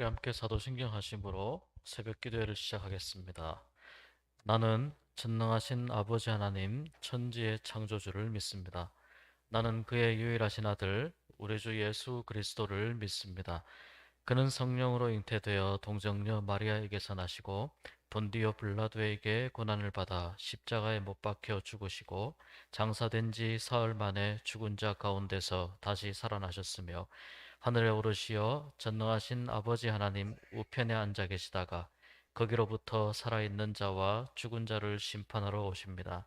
우리 함께 사도신경 하심으로 새벽 기도회를 시작하겠습니다. 나는 전능하신 아버지 하나님 천지의 창조주를 믿습니다. 나는 그의 유일하신 아들 우리 주 예수 그리스도를 믿습니다. 그는 성령으로 잉태되어 동정녀 마리아에게서 나시고 본디오 빌라도에게 고난을 받아 십자가에 못 박혀 죽으시고 장사된 지 사흘 만에 죽은 자 가운데서 다시 살아나셨으며 하늘에 오르시어 전능하신 아버지 하나님 우편에 앉아 계시다가 거기로부터 살아있는 자와 죽은 자를 심판하러 오십니다.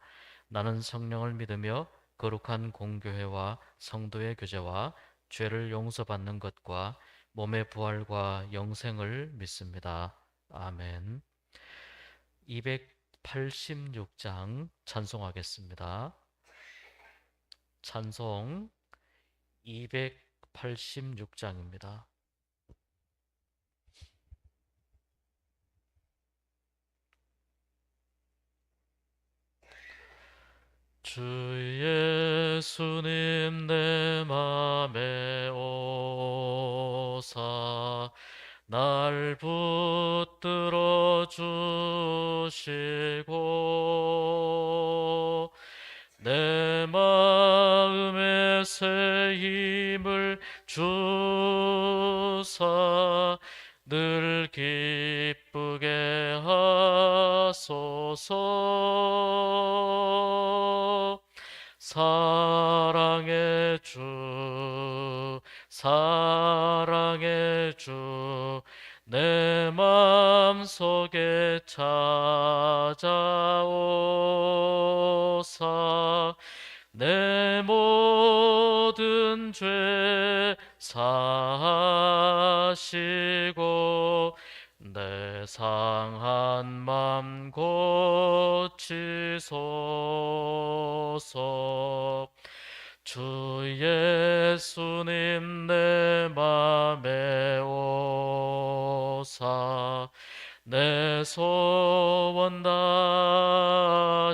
나는 성령을 믿으며 거룩한 공교회와 성도의 교제와 죄를 용서받는 것과 몸의 부활과 영생을 믿습니다. 아멘. 286장 찬송하겠습니다. 찬송 286장입니다. 주 예수님 내 맘에 오사 날 붙들어 주시고 내 마음에 새 힘을 주사 늘 기쁘게 하소서. 사랑의 주, 사랑의 주, 내 맘속에 찾아오사 내 모든 죄 사하시고 내 상한 맘 고치소서. 주 예수님 내 맘에 오사 내 소원 다시고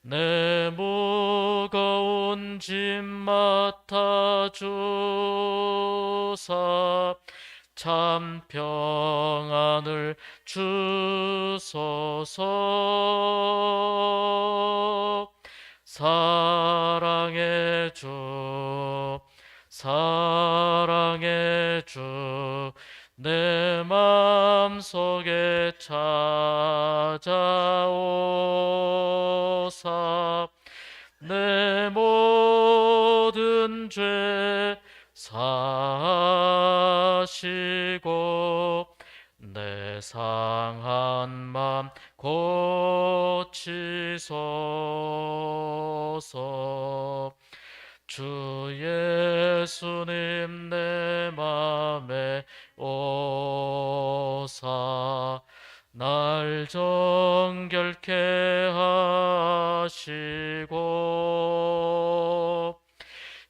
내 무거운 짐 맡아주사 참 평안을 주소서. 사랑의 주, 사랑의 주, 내 맘속에 찾아오사 내 모든 죄 사하시고 내 상한 맘 고치소서. 주 예수님 내 맘에 오사 날 정결케 하시고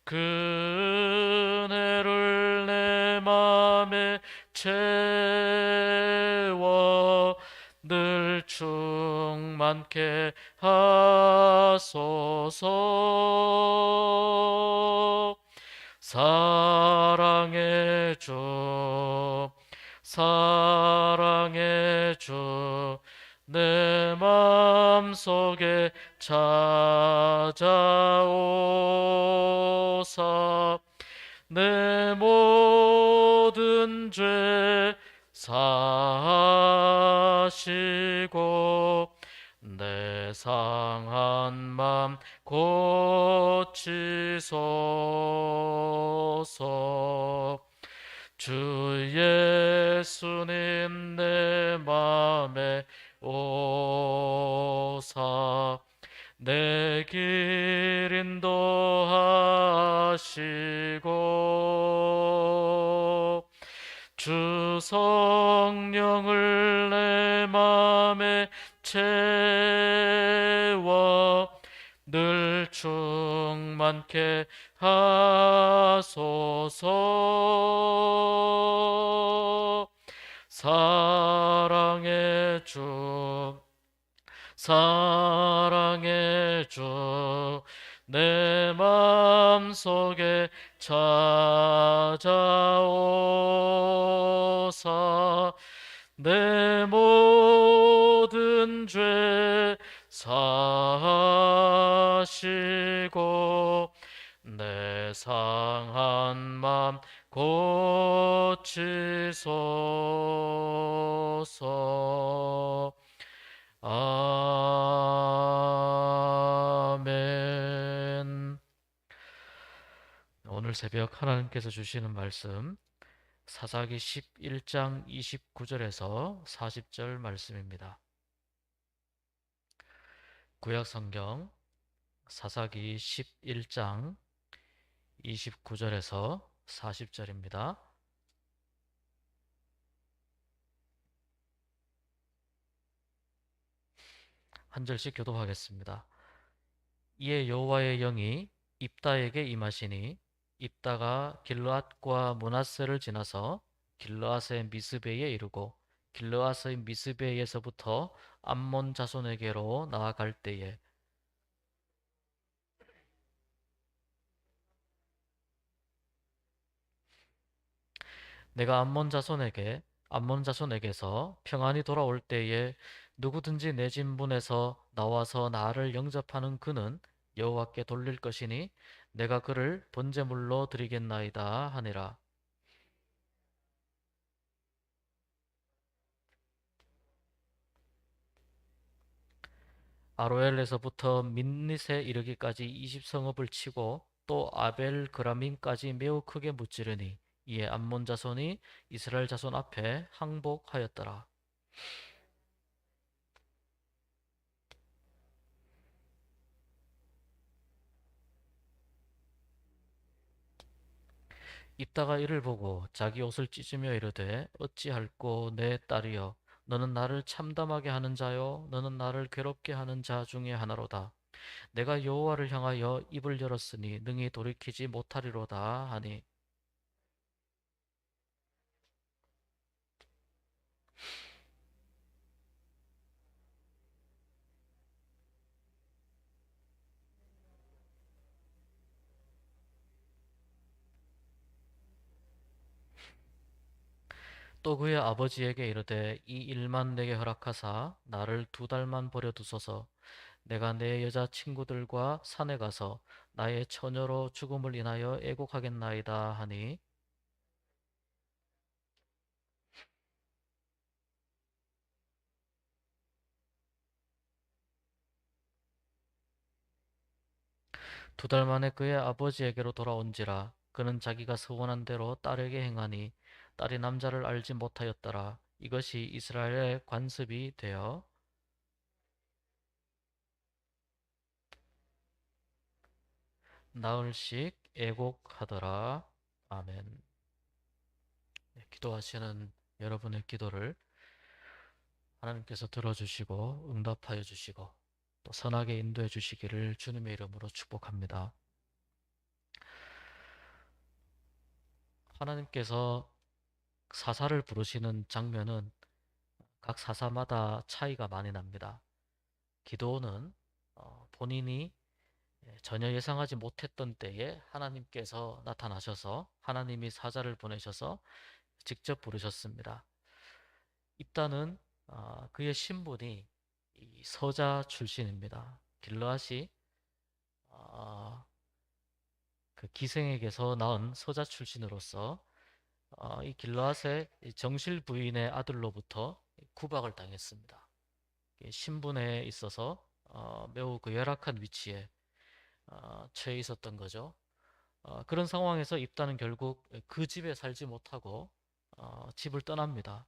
그은혜를 내 맘에 채워 늘 충만케 하소서. 사랑의 주, 사랑의 주, 내 맘속에 찾아오사 내 모든 죄 사하시고 내 상한 맘 고치소서. 주 예수님 내 맘에 오사 내 길 인도하시고 주 성령을 내 맘에 채워 늘 충만케 하소서. 사랑의 주, 사랑의 주, 내 맘속에 찾아오사 내 모든 죄 사하시고 내 상한 맘 고치소서. 아멘. 오늘 새벽 하나님께서 주시는 말씀 사사기 11장 29절에서 40절 말씀입니다. 구약 성경 사사기 11장 29절에서 40절입니다. 한 절씩 교독하겠습니다. 이에 여호와의 영이 입다에게 임하시니 입다가 길르앗과 므낫세를 지나서 길르앗의 미스베에 이르고 길르앗의 미스베에서부터 암몬 자손에게로 나아갈 때에 내가 암몬 자손에게서 평안히 돌아올 때에 누구든지 내 진문에서 나와서 나를 영접하는 그는 여호와께 돌릴 것이니 내가 그를 번제물로 드리겠나이다 하니라. 아로엘에서부터 민닛에 이르기까지 20성읍을 치고 또 아벨 그라밈까지 매우 크게 무찌르니 이에 암몬 자손이 이스라엘 자손 앞에 항복하였더라. 입다가 이를 보고 자기 옷을 찢으며 이르되 어찌할꼬 내 딸이여 너는 나를 참담하게 하는 자요 너는 나를 괴롭게 하는 자 중에 하나로다. 내가 여호와를 향하여 입을 열었으니 능히 돌이키지 못하리로다 하니 또 그의 아버지에게 이르되 이 일만 내게 허락하사 나를 2달만 버려두소서. 내가 내 여자 친구들과 산에 가서 나의 처녀로 죽음을 인하여 애곡하겠나이다 하니 두 달 만에 그의 아버지에게로 돌아온지라 그는 자기가 서원한 대로 딸에게 행하니 딸이 남자를 알지 못하였더라. 이것이 이스라엘의 관습이 되어 나흘씩 애곡하더라. 아멘. 네, 기도하시는 여러분의 기도를 하나님께서 들어주시고 응답하여 주시고 또 선하게 인도해 주시기를 주님의 이름으로 축복합니다. 하나님께서 사사를 부르시는 장면은 각 사사마다 차이가 많이 납니다. 기도는 본인이 전혀 예상하지 못했던 때에 하나님께서 나타나셔서 하나님이 사자를 보내셔서 직접 부르셨습니다. 입다는 그의 신분이 이 서자 출신입니다. 길르앗이 어, 그 기생에게서 낳은 서자 출신으로서 이 길르앗의 정실 부인의 아들로부터 구박을 당했습니다. 신분에 있어서 매우 그 열악한 위치에 처해 있었던 거죠. 그런 상황에서 입다는 결국 그 집에 살지 못하고 집을 떠납니다.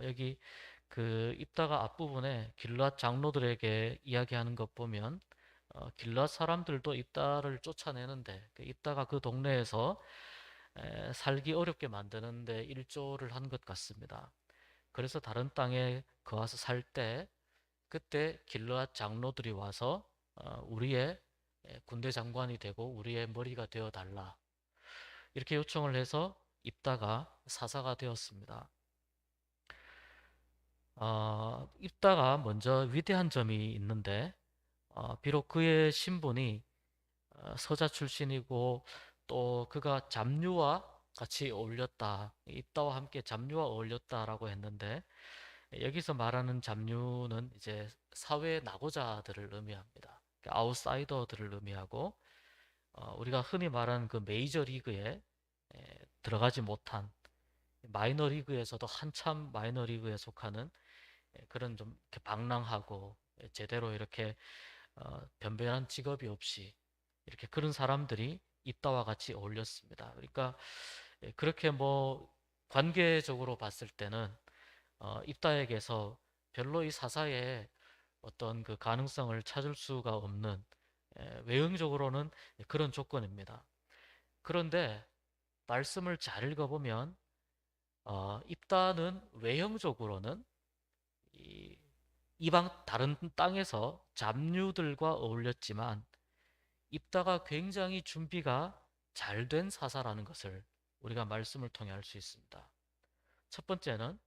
여기 그 입다가 앞부분에 길르앗 장로들에게 이야기하는 것 보면 길르앗 사람들도 입다를 쫓아내는데 그 입다가 그 동네에서 살기 어렵게 만드는데 일조를 한 것 같습니다. 그래서 다른 땅에 거와서 살 때 그때 길르앗 장로들이 와서 우리의 군대 장관이 되고 우리의 머리가 되어 달라 이렇게 요청을 해서 입다가 사사가 되었습니다. 입다가 먼저 위대한 점이 있는데 비록 그의 신분이 서자 출신이고 또 그가 잡류와 같이 어울렸다, 입다와 함께 잡류와 어울렸다라고 했는데, 여기서 말하는 잡류는 이제 사회 낙오자들을 의미합니다. 그러니까 아웃사이더들을 의미하고, 우리가 흔히 말하는 그 메이저 리그에 들어가지 못한, 마이너 리그에서도 한참 마이너 리그에 속하는 그런 좀 이렇게 방랑하고 제대로 이렇게 변변한 직업이 없이 이렇게 그런 사람들이 입다와 같이 어울렸습니다. 그러니까 그렇게 뭐 관계적으로 봤을 때는 입다에게서 별로 이 사사에 어떤 그 가능성을 찾을 수가 없는, 외형적으로는 그런 조건입니다. 그런데 말씀을 잘 읽어보면 입다는 외형적으로는 이 이방 다른 땅에서 잡류들과 어울렸지만 입다가 굉장히 준비가 잘 된 사사라는 것을 우리가 말씀을 통해 알 수 있습니다. 첫 번째는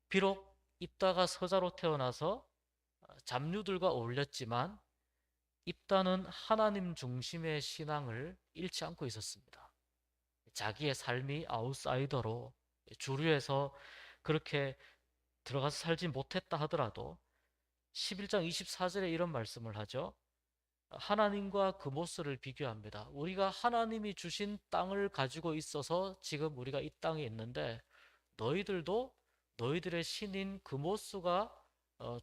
비록 입다가 서자로 태어나서 잡류들과 어울렸지만 입다는 하나님 중심의 신앙을 잃지 않고 있었습니다. 자기의 삶이 아웃사이더로 주류에서 그렇게 들어가서 살지 못했다 하더라도 11장 24절에 이런 말씀을 하죠. 하나님과 그 모습을 비교합니다. 우리가 하나님이 주신 땅을 가지고 있어서 지금 우리가 이 땅에 있는데, 너희들도 너희들의 신인 그모스가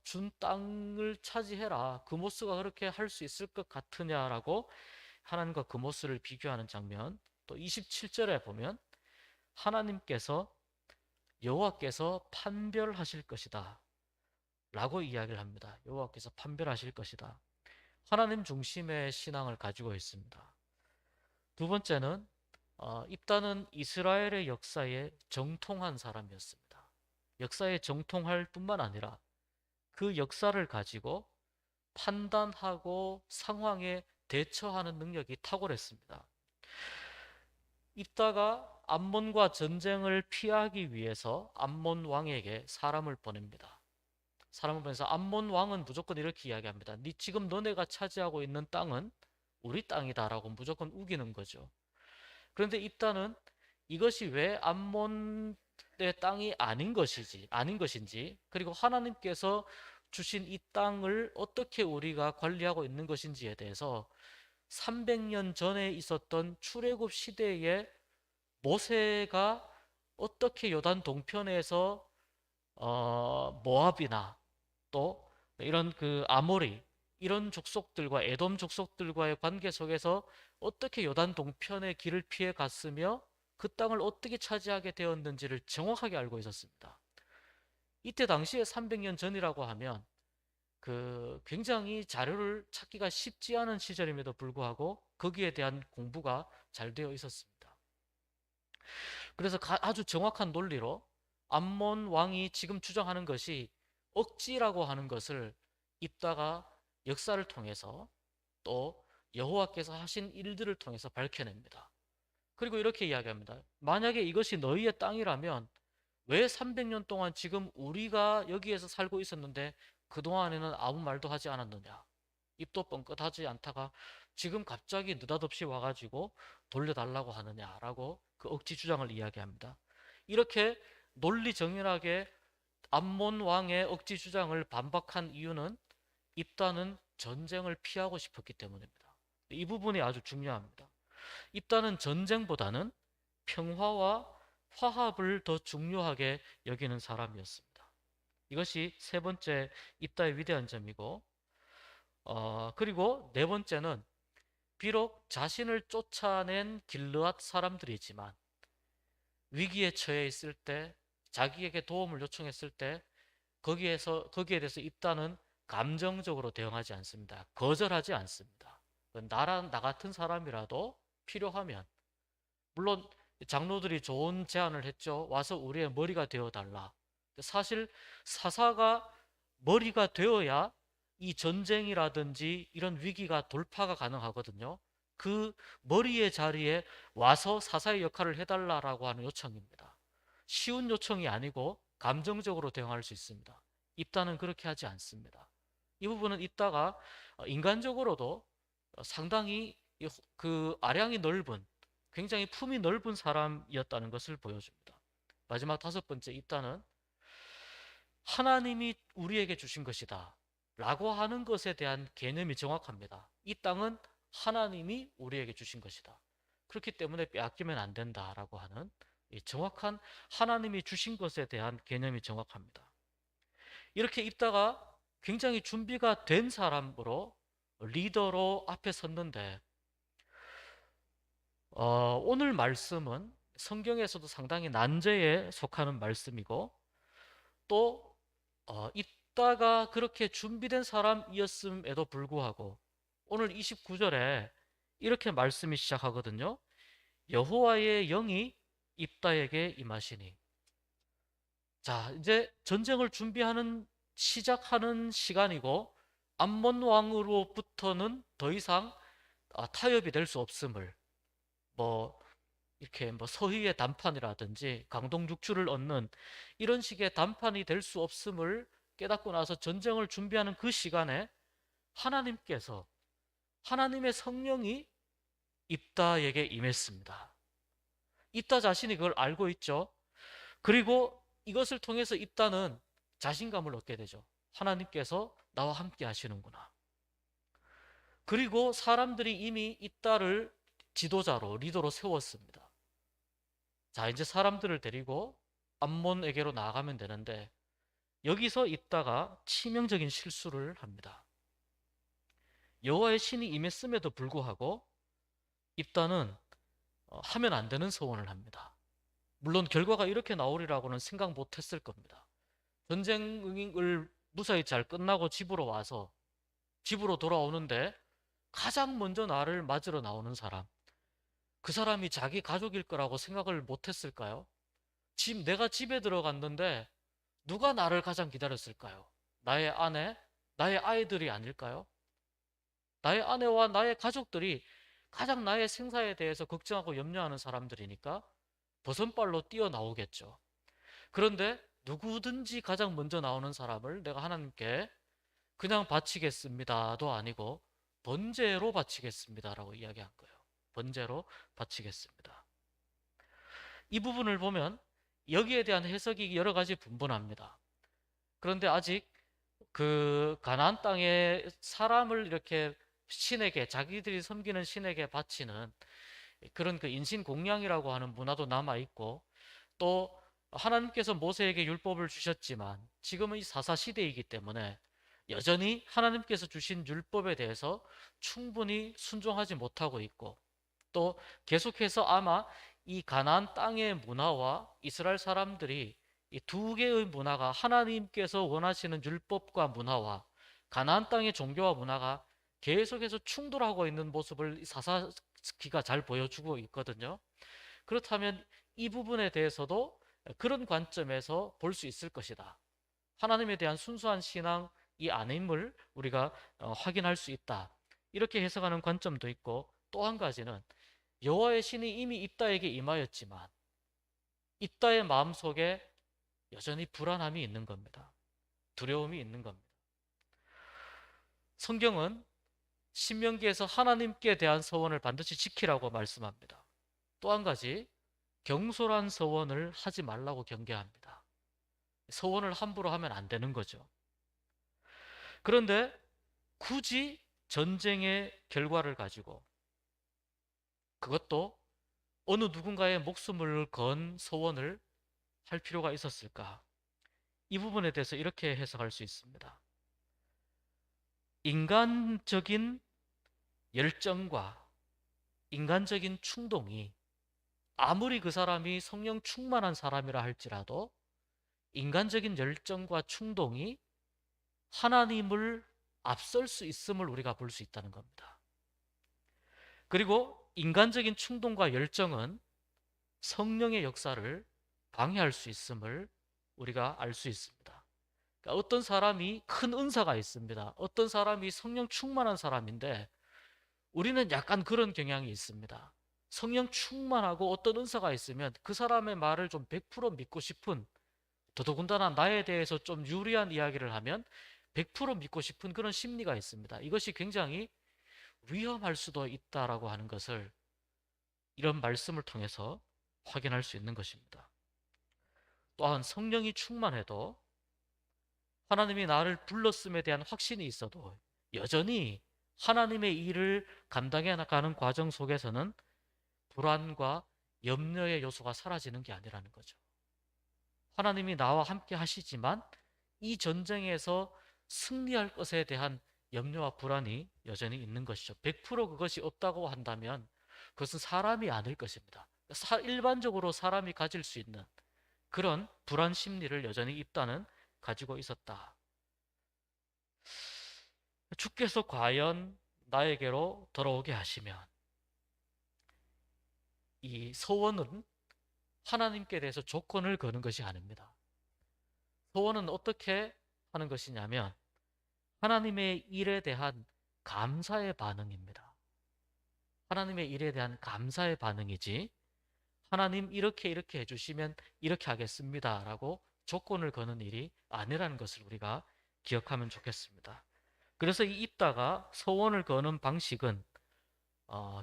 준 땅을 차지해라. 그모스가 그렇게 할 수 있을 것 같으냐라고 하나님과 그모스를 비교하는 장면. 또 27절에 보면 하나님께서 여호와께서 판별하실 것이다 라고 이야기를 합니다. 여호와께서 판별하실 것이다. 하나님 중심의 신앙을 가지고 있습니다. 두 번째는 입다는 이스라엘의 역사에 정통한 사람이었습니다. 역사에 정통할 뿐만 아니라 그 역사를 가지고 판단하고 상황에 대처하는 능력이 탁월했습니다. 입다가 암몬과 전쟁을 피하기 위해서 암몬 왕에게 사람을 보냅니다. 사람을 보내서 암몬 왕은 무조건 이렇게 이야기합니다. 지금 너네가 차지하고 있는 땅은 우리 땅이다라고 무조건 우기는 거죠. 그런데 입다는 이것이 왜 암몬의 땅이 아닌 것인지, 그리고 하나님께서 주신 이 땅을 어떻게 우리가 관리하고 있는 것인지에 대해서 300년 전에 있었던 출애굽 시대에 모세가 어떻게 요단 동편에서 모압이나 또 이런 그 아모리 이런 족속들과 에돔 족속들과의 관계 속에서 어떻게 요단 동편의 길을 피해 갔으며 그 땅을 어떻게 차지하게 되었는지를 정확하게 알고 있었습니다. 이때 당시에 300년 전이라고 하면 그 굉장히 자료를 찾기가 쉽지 않은 시절임에도 불구하고 거기에 대한 공부가 잘 되어 있었습니다. 그래서 아주 정확한 논리로 암몬 왕이 지금 주장하는 것이 억지라고 하는 것을 입다가 역사를 통해서 또 여호와께서 하신 일들을 통해서 밝혀냅니다. 그리고 이렇게 이야기합니다. 만약에 이것이 너희의 땅이라면 왜 300년 동안 지금 우리가 여기에서 살고 있었는데 그동안에는 아무 말도 하지 않았느냐? 입도 뻥끗하지 않다가 지금 갑자기 느닷없이 와가지고 돌려달라고 하느냐라고 그 억지 주장을 이야기합니다. 이렇게 논리정연하게 암몬 왕의 억지 주장을 반박한 이유는 입다는 전쟁을 피하고 싶었기 때문입니다. 이 부분이 아주 중요합니다. 입다는 전쟁보다는 평화와 화합을 더 중요하게 여기는 사람이었습니다. 이것이 세 번째 입다의 위대한 점이고, 그리고 네 번째는 비록 자신을 쫓아낸 길르앗 사람들이지만 위기에 처해 있을 때, 자기에게 도움을 요청했을 때 거기에 대해서 입다는 감정적으로 대응하지 않습니다. 거절하지 않습니다. 나 같은 사람이라도 필요하면, 물론 장로들이 좋은 제안을 했죠. 와서 우리의 머리가 되어 달라. 사실 사사가 머리가 되어야 이 전쟁이라든지 이런 위기가 돌파가 가능하거든요. 그 머리의 자리에 와서 사사의 역할을 해달라고 하는 요청입니다. 쉬운 요청이 아니고 감정적으로 대응할 수 있습니다. 입다는 그렇게 하지 않습니다. 이 부분은 이따가 인간적으로도 상당히 그 아량이 넓은, 굉장히 품이 넓은 사람이었다는 것을 보여줍니다. 마지막 다섯 번째, 이따는 하나님이 우리에게 주신 것이다 라고 하는 것에 대한 개념이 정확합니다. 이 땅은 하나님이 우리에게 주신 것이다. 그렇기 때문에 빼앗기면 안 된다라고 하는 이 정확한 하나님이 주신 것에 대한 개념이 정확합니다. 이렇게 있다가 굉장히 준비가 된 사람으로 리더로 앞에 섰는데 오늘 말씀은 성경에서도 상당히 난제에 속하는 말씀이고 또 있다가 그렇게 준비된 사람이었음에도 불구하고 오늘 29절에 이렇게 말씀이 시작하거든요. 여호와의 영이 입다에게 임하시니. 자, 이제 전쟁을 준비하는 시작하는 시간이고 암몬 왕으로부터는 더 이상 타협이 될 수 없음을, 뭐 이렇게 뭐 서희의 단판이라든지 강동육주를 얻는 이런 식의 단판이 될 수 없음을 깨닫고 나서 전쟁을 준비하는 그 시간에 하나님께서, 하나님의 성령이 입다에게 임했습니다. 입다 자신이 그걸 알고 있죠. 그리고 이것을 통해서 입다는 자신감을 얻게 되죠. 하나님께서 나와 함께 하시는구나. 그리고 사람들이 이미 입다를 지도자로, 리더로 세웠습니다. 자, 이제 사람들을 데리고 암몬에게로 나아가면 되는데 여기서 입다가 치명적인 실수를 합니다. 여호와의 신이 임했음에도 불구하고 입다는 하면 안 되는 서원을 합니다. 물론 결과가 이렇게 나오리라고는 생각 못 했을 겁니다. 전쟁을 무사히 잘 끝나고 집으로 돌아오는데 가장 먼저 나를 맞으러 나오는 사람, 그 사람이 자기 가족일 거라고 생각을 못 했을까요? 내가 집에 들어갔는데 누가 나를 가장 기다렸을까요? 나의 아내, 나의 아이들이 아닐까요? 나의 아내와 나의 가족들이 가장 나의 생사에 대해서 걱정하고 염려하는 사람들이니까 버선발로 뛰어나오겠죠. 그런데 누구든지 가장 먼저 나오는 사람을 내가 하나님께 그냥 바치겠습니다도 아니고 번제로 바치겠습니다라고 이야기한 거예요. 번제로 바치겠습니다. 이 부분을 보면 여기에 대한 해석이 여러 가지 분분합니다. 그런데 아직 그 가나안 땅에 사람을 이렇게 신에게, 자기들이 섬기는 신에게 바치는 그런 그 인신공양이라고 하는 문화도 남아 있고, 또 하나님께서 모세에게 율법을 주셨지만 지금은 이 사사 시대이기 때문에 여전히 하나님께서 주신 율법에 대해서 충분히 순종하지 못하고 있고, 또 계속해서 아마 이 가나안 땅의 문화와 이스라엘 사람들이 이 두 개의 문화가, 하나님께서 원하시는 율법과 문화와 가나안 땅의 종교와 문화가 계속해서 충돌하고 있는 모습을 사사기가 잘 보여주고 있거든요. 그렇다면 이 부분에 대해서도 그런 관점에서 볼 수 있을 것이다. 하나님에 대한 순수한 신앙이 아님을 우리가 확인할 수 있다. 이렇게 해석하는 관점도 있고, 또 한 가지는 여호와의 신이 이미 입다에게 임하였지만 입다의 마음속에 여전히 불안함이 있는 겁니다. 두려움이 있는 겁니다. 성경은 신명기에서 하나님께 대한 서원을 반드시 지키라고 말씀합니다. 또 한 가지, 경솔한 서원을 하지 말라고 경계합니다. 서원을 함부로 하면 안 되는 거죠. 그런데 굳이 전쟁의 결과를 가지고, 그것도 어느 누군가의 목숨을 건 서원을 할 필요가 있었을까? 이 부분에 대해서 이렇게 해석할 수 있습니다. 인간적인 열정과 인간적인 충동이, 아무리 그 사람이 성령 충만한 사람이라 할지라도 인간적인 열정과 충동이 하나님을 앞설 수 있음을 우리가 볼 수 있다는 겁니다. 그리고 인간적인 충동과 열정은 성령의 역사를 방해할 수 있음을 우리가 알 수 있습니다. 그러니까 어떤 사람이 큰 은사가 있습니다. 어떤 사람이 성령 충만한 사람인데 우리는 약간 그런 경향이 있습니다. 성령 충만하고 어떤 은사가 있으면 그 사람의 말을 좀 100% 믿고 싶은, 더더군다나 나에 대해서 좀 유리한 이야기를 하면 100% 믿고 싶은 그런 심리가 있습니다. 이것이 굉장히 위험할 수도 있다라고 하는 것을 이런 말씀을 통해서 확인할 수 있는 것입니다. 또한 성령이 충만해도 하나님이 나를 불렀음에 대한 확신이 있어도 여전히 하나님의 일을 감당해 나가는 과정 속에서는 불안과 염려의 요소가 사라지는 게 아니라는 거죠. 하나님이 나와 함께 하시지만 이 전쟁에서 승리할 것에 대한 염려와 불안이 여전히 있는 것이죠. 100% 그것이 없다고 한다면 그것은 사람이 아닐 것입니다. 일반적으로 사람이 가질 수 있는 그런 불안 심리를 여전히 입다는 가지고 있었다. 주께서 과연 나에게로 돌아오게 하시면 이 서원은 하나님께 대해서 조건을 거는 것이 아닙니다. 서원은 어떻게 하는 것이냐면 하나님의 일에 대한 감사의 반응입니다. 하나님의 일에 대한 감사의 반응이지 하나님 이렇게 해주시면 이렇게 하겠습니다 라고 조건을 거는 일이 아니라는 것을 우리가 기억하면 좋겠습니다. 그래서 이 입다가 서원을 거는 방식은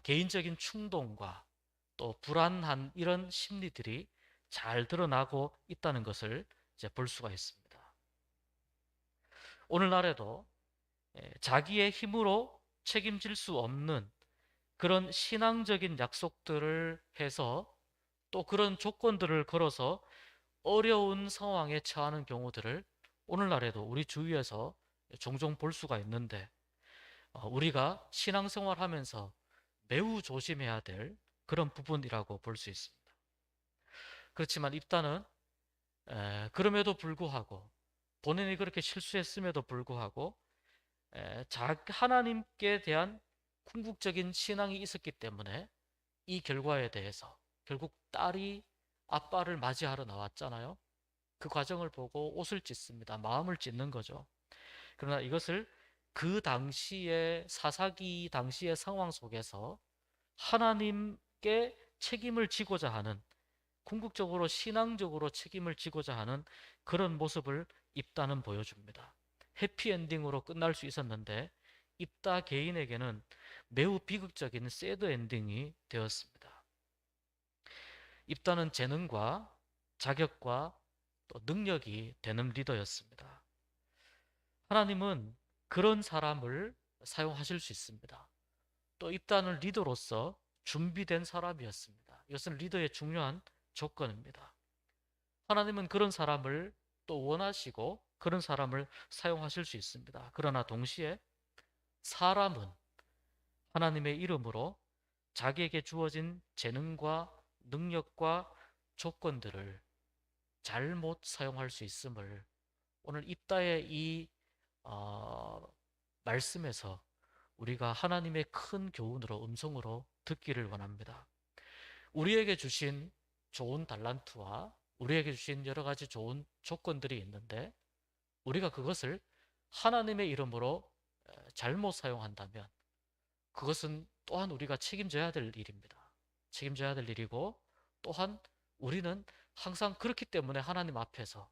개인적인 충동과 또 불안한 이런 심리들이 잘 드러나고 있다는 것을 이제 볼 수가 있습니다. 오늘날에도 자기의 힘으로 책임질 수 없는 그런 신앙적인 약속들을 해서 또 그런 조건들을 걸어서 어려운 상황에 처하는 경우들을 오늘날에도 우리 주위에서 종종 볼 수가 있는데 우리가 신앙생활 하면서 매우 조심해야 될 그런 부분이라고 볼 수 있습니다. 그렇지만 입다는 그럼에도 불구하고 본인이 그렇게 실수했음에도 불구하고 하나님께 대한 궁극적인 신앙이 있었기 때문에 이 결과에 대해서 결국 딸이 아빠를 맞이하러 나왔잖아요. 그 과정을 보고 옷을 찢습니다. 마음을 찢는 거죠. 그러나 이것을 그 당시의 사사기 당시의 상황 속에서 하나님께 책임을 지고자 하는 궁극적으로 신앙적으로 책임을 지고자 하는 그런 모습을 입다는 보여줍니다. 해피엔딩으로 끝날 수 있었는데 입다 개인에게는 매우 비극적인 새드 엔딩이 되었습니다. 입다는 재능과 자격과 또 능력이 되는 리더였습니다. 하나님은 그런 사람을 사용하실 수 있습니다. 또 입다는 리더로서 준비된 사람이었습니다. 이것은 리더의 중요한 조건입니다. 하나님은 그런 사람을 또 원하시고 그런 사람을 사용하실 수 있습니다. 그러나 동시에 사람은 하나님의 이름으로 자기에게 주어진 재능과 능력과 조건들을 잘못 사용할 수 있음을 오늘 입다의 이 말씀에서 우리가 하나님의 큰 교훈으로 음성으로 듣기를 원합니다. 우리에게 주신 좋은 달란트와 우리에게 주신 여러 가지 좋은 조건들이 있는데 우리가 그것을 하나님의 이름으로 잘못 사용한다면 그것은 또한 우리가 책임져야 될 일입니다. 책임져야 될 일이고 또한 우리는 항상 그렇기 때문에 하나님 앞에서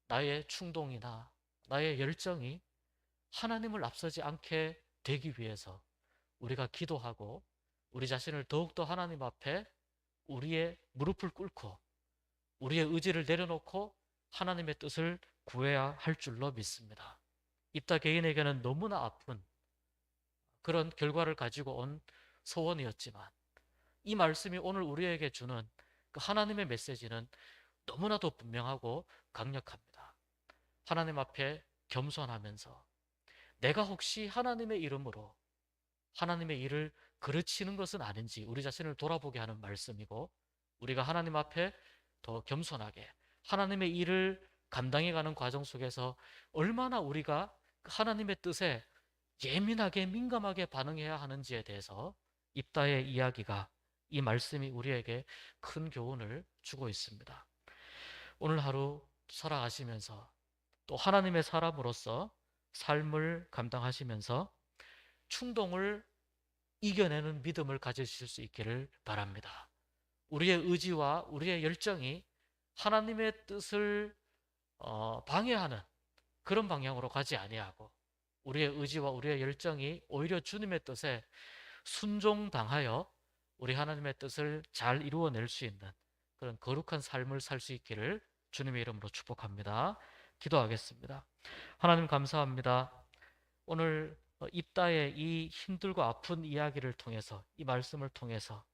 나의 충동이나 나의 열정이 하나님을 앞서지 않게 되기 위해서 우리가 기도하고 우리 자신을 더욱더 하나님 앞에 우리의 무릎을 꿇고 우리의 의지를 내려놓고 하나님의 뜻을 구해야 할 줄로 믿습니다. 입다 개인에게는 너무나 아픈 그런 결과를 가지고 온 소원이었지만 이 말씀이 오늘 우리에게 주는 그 하나님의 메시지는 너무나도 분명하고 강력합니다. 하나님 앞에 겸손하면서 내가 혹시 하나님의 이름으로 하나님의 일을 그르치는 것은 아닌지 우리 자신을 돌아보게 하는 말씀이고 우리가 하나님 앞에 더 겸손하게 하나님의 일을 감당해가는 과정 속에서 얼마나 우리가 하나님의 뜻에 예민하게 민감하게 반응해야 하는지에 대해서 입다의 이야기가 이 말씀이 우리에게 큰 교훈을 주고 있습니다. 오늘 하루 살아가시면서 또 하나님의 사람으로서 삶을 감당하시면서 충동을 이겨내는 믿음을 가지실 수 있기를 바랍니다. 우리의 의지와 우리의 열정이 하나님의 뜻을 방해하는 그런 방향으로 가지 아니하고 우리의 의지와 우리의 열정이 오히려 주님의 뜻에 순종당하여 우리 하나님의 뜻을 잘 이루어낼 수 있는 그런 거룩한 삶을 살 수 있기를 주님의 이름으로 축복합니다. 기도하겠습니다. 하나님 감사합니다. 오늘 입다의 이 힘들고 아픈 이야기를 통해서 이 말씀을 통해서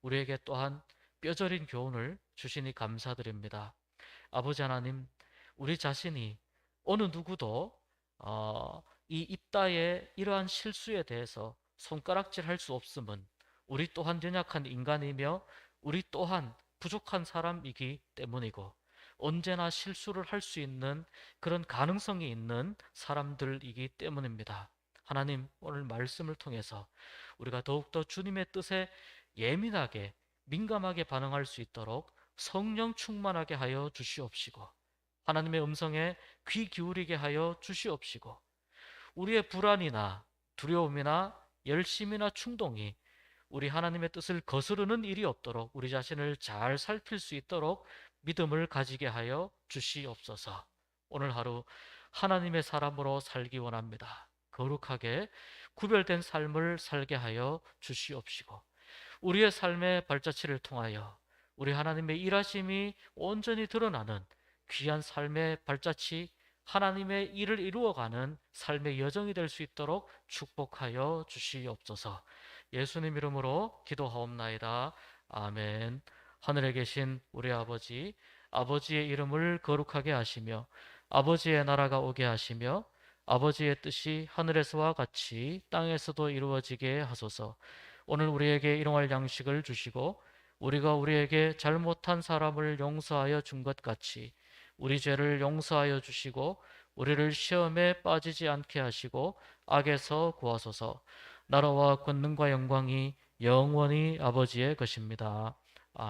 우리에게 또한 뼈저린 교훈을 주시니 감사드립니다. 아버지 하나님, 우리 자신이 어느 누구도 이 입다의 이러한 실수에 대해서 손가락질 할 수 없음은 우리 또한 연약한 인간이며 우리 또한 부족한 사람이기 때문이고 언제나 실수를 할 수 있는 그런 가능성이 있는 사람들이기 때문입니다. 하나님, 오늘 말씀을 통해서 우리가 더욱더 주님의 뜻에 예민하게 민감하게 반응할 수 있도록 성령 충만하게 하여 주시옵시고 하나님의 음성에 귀 기울이게 하여 주시옵시고 우리의 불안이나 두려움이나 열심이나 충동이 우리 하나님의 뜻을 거스르는 일이 없도록 우리 자신을 잘 살필 수 있도록 믿음을 가지게 하여 주시옵소서. 오늘 하루 하나님의 사람으로 살기 원합니다. 거룩하게 구별된 삶을 살게 하여 주시옵시고 우리의 삶의 발자취를 통하여 우리 하나님의 일하심이 온전히 드러나는 귀한 삶의 발자취, 하나님의 일을 이루어가는 삶의 여정이 될 수 있도록 축복하여 주시옵소서. 예수님 이름으로 기도하옵나이다. 아멘. 하늘에 계신 우리 아버지, 아버지의 이름을 거룩하게 하시며 아버지의 나라가 오게 하시며 아버지의 뜻이 하늘에서와 같이 땅에서도 이루어지게 하소서. 오늘 우리에게 일용할 양식을 주시고 우리가 우리에게 잘못한 사람을 용서하여 준 것 같이 우리 죄를 용서하여 주시고 우리를 시험에 빠지지 않게 하시고 악에서 구하소서. 나라와 권능과 영광이 영원히 아버지의 것입니다.